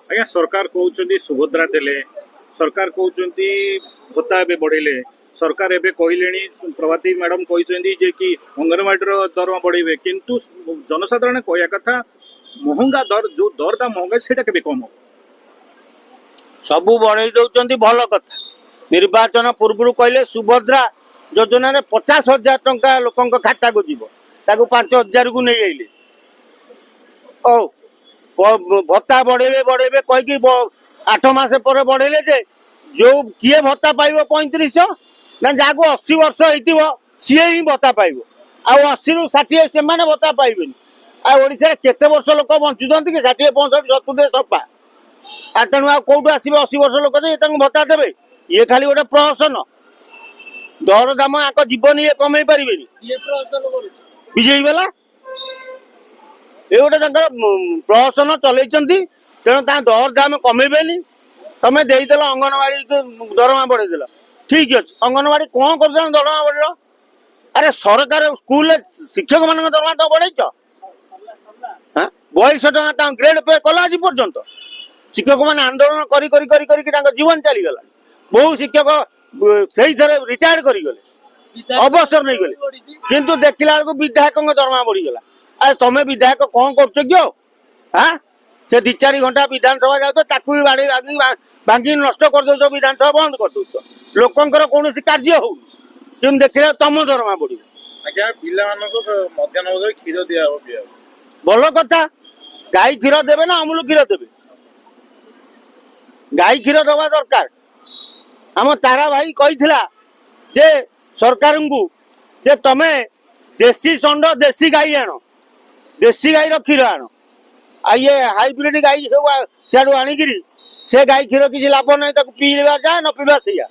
ଆଜ୍ଞା ସରକାର କହୁଛନ୍ତି ସୁଭଦ୍ରା ଦେଲେ ସରକାର କହୁଛନ୍ତି ଭତ୍ତା ଏବେ ବଢ଼େଇଲେ ସରକାର ଏବେ କହିଲେଣି ପ୍ରଭାତୀ ମ୍ୟାଡାମ କହିଛନ୍ତି ଯେ କି ଅଙ୍ଗନବାଡିର ଦରମା ବଢ଼େଇବେ କିନ୍ତୁ ଜନସାଧାରଣ କହିବା କଥା ମହଙ୍ଗା ଦର ଯୋଉ ଦରଦାମ ମହଙ୍ଗା ସେଇଟା କେବେ କମ ହବ? ସବୁ ବଢେଇ ଦଉଛନ୍ତି ଭଲ କଥା। ନିର୍ବାଚନ ପୂର୍ବରୁ କହିଲେ ସୁଭଦ୍ରା ଯୋଜନାରେ 50,000 ଟଙ୍କା ଲୋକଙ୍କ ଖାତାକୁ ଯିବ, ତାକୁ 5,000 ନେଇ ଆଇଲେ। ଓ ଭତ୍ତା ବଢେଇବେ ବଢେଇବେ କହିକି 8 ମାସ ପରେ ବଢେଇଲେ ଯେ ଯୋଉ କିଏ ଭତ୍ତା ପାଇବ 3500 ନା ଯାହାକୁ 80 ବର୍ଷ ହେଇଥିବ ସିଏ ହିଁ ଭତ୍ତା ପାଇବ, ଆଉ 80ରୁ 60 ସେମାନେ ଭତ୍ତା ପାଇବେନି। ଆଉ ଓଡିଶାରେ କେତେ ବର୍ଷ ଲୋକ ବଞ୍ଚୁଛନ୍ତି କି? 60, 65, 70 ସଫା। ଆଉ ତେଣୁ ଆଉ କୋଉଠୁ ଆସିବେ 80 ବର୍ଷ ଲୋକ ଯେ ତାଙ୍କୁ ଭତ୍ତା ଦେବେ? ଇଏ ଖାଲି ଗୋଟେ ପ୍ରହସନ। ଦରଦାମ ଆଙ୍କ ଜୀବନ ଇଏ କମେଇ ପାରିବେନି। ବିଜେପି ବାଲା ଏ ଗୋଟେ ତାଙ୍କର ପ୍ରହସନ ଚଲେଇଛନ୍ତି। ତେଣୁ ତା ଦରଦାମ କମେଇବେନି। ତମେ ଦେଇଦେଲ ଅଙ୍ଗନବାଡି ଦରମା ବଢେଇଦେଲ, ଠିକ ଅଛି। ଅଙ୍ଗନବାଡି କଣ କରୁଛନ୍ତି ଦରମା ବଢେଇଲ? ଆରେ ସରକାର ସ୍କୁଲରେ ଶିକ୍ଷକ ମାନଙ୍କ ଦରମା ତ ବଢେଇଛ? 200 ଟଙ୍କା ତାଙ୍କ ଗ୍ରେଡ ପେ କଲା ଆଜି ପର୍ଯ୍ୟନ୍ତ? ଶିକ୍ଷକ ମାନେ ଆନ୍ଦୋଳନ କରି କରି କରି କରିକି ତାଙ୍କ ଜୀବନ ଚାଲିଗଲା। ବହୁ ଶିକ୍ଷକ ସେଇଥିରେ ରିଟାୟାର୍ଡ କରିଗଲେ, ଅବସର ନେଇଗଲେ। କିନ୍ତୁ ଦେଖିଲା ବେଳକୁ ବିଧାୟକଙ୍କ ଦରମା ବଢିଗଲା। ଆରେ ତମେ ବିଧାୟକ କଣ କରୁଛ କି? ହଁ, ସେ 2-4 ଘଣ୍ଟା ବିଧାନସଭା ଯାଉଛ, ତାକୁ ବି ବାଡେଇ ଭାଙ୍ଗି ନଷ୍ଟ କରିଦଉଛ, ବିଧାନସଭା ବନ୍ଦ କରିଦଉଛ। ଲୋକଙ୍କର କୌଣସି କାର୍ଯ୍ୟ ହଉନି, କିନ୍ତୁ ଦେଖିଲା ତମ ଦରମା ବଢିବ। ଆଜ୍ଞା ପିଲାମାନଙ୍କୁ ମଧ୍ୟାହ୍ନ ଭୋଜନରେ କ୍ଷୀର ଦିଆହବ ପିଇବାକୁ। ଭଲ କଥା। ଗାଈ କ୍ଷୀର ଦେବେ ନା ଅମୁଲ କ୍ଷୀର ଦେବେ? ଗାଈ କ୍ଷୀର ଦବା ଦରକାର। ଆମ ତାରା ଭାଇ କହିଥିଲା ଯେ ସରକାରଙ୍କୁ ଯେ ତମେ ଦେଶୀ ଷଣ୍ଡ ଦେଶୀ ଗାଈ ଆଣ, ଦେଶୀ ଗାଈର କ୍ଷୀର ଆଣ। ଆଉ ଇଏ ହାଇବ୍ରିଡ ଗାଈ ସବୁ ସିଆଡୁ ଆଣିକିରି ସେ ଗାଈ କ୍ଷୀର କିଛି ଲାଭ ନାହିଁ, ତାକୁ ପିଇବା ଯାଏ ନ ପିଇବା ସେଇଆ।